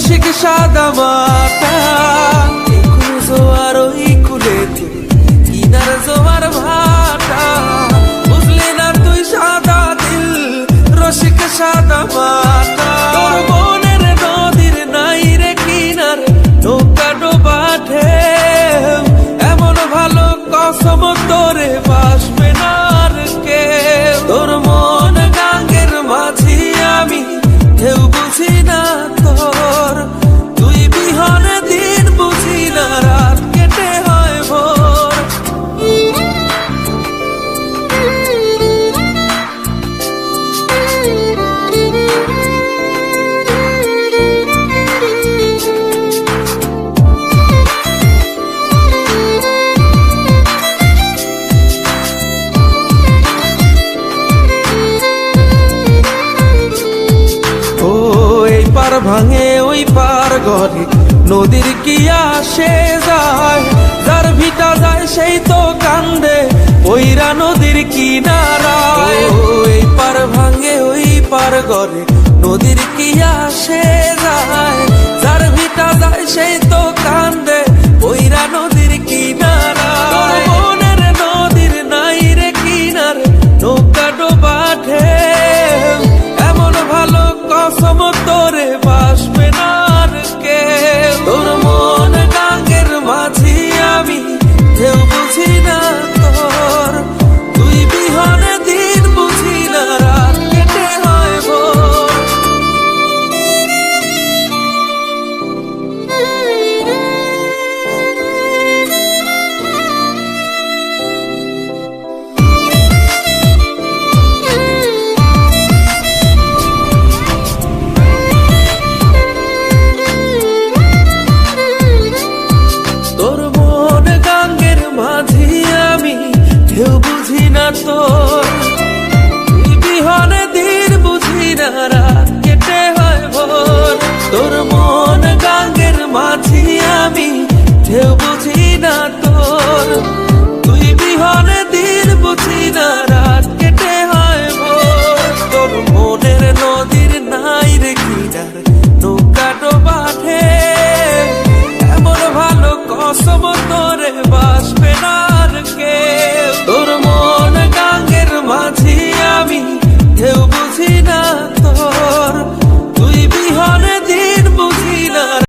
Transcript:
রসিক সাদা মাটা জোয়ার ওই কুলে কিনার জোয়ার ভাটা বুঝলি না তুই সাদা দিল রসিক সাদা মাটা তোর মনের নদীর নাই রে কিনার নৌকা ডোবা ঢেউ এমন ভালো কসম তোরে বাসবে না আর কেউ তোর মন গাঙ্গের মাঝি আমি ঢেউ বুঝি না তোর তুই বিহনে দিন বুঝি না রাত কেটে হয় ভোর পার ভাঙে ওই পার ঘরে নদীর কি আসে যায় যার ভিটা যায় সেই তো কান্দে ওইরা নদীর কিনারায় ওই পার ভাঙে ওই পার ঘরে নদীর কি আসে যায় যার ভিটা যায় সেই তো কান্দে ওইরা নদীর কিনারায় মনের নদীর নাই রে কিনার নৌকা ডোবা ঢেউ এমন ভালো কসম তোরে বাসবে না আর কেউ তোর মন গাঙ্গের মাঝি আমি ঢেউ বুঝি না তোর তুই বিহনে দিন বুঝি না রাত কেটে হয় ভোর তোর মন গাঙ্গের মাঝি আমি ঢেউ বুঝি না তোর তুই বিহনে দিন বুঝি না রাত কেটে হয় ভোর তোর মন গাঙ্গের মাঝি আমি ঢেউ বুঝি না তোর তুই বিহনে দিন বুঝি না রাত কেটে হয় ভোর তোর মনের নদীর নাই রে কিনার নৌকা ডোবা ঢেউ এমন ভালো কসম তোরে বাসবে না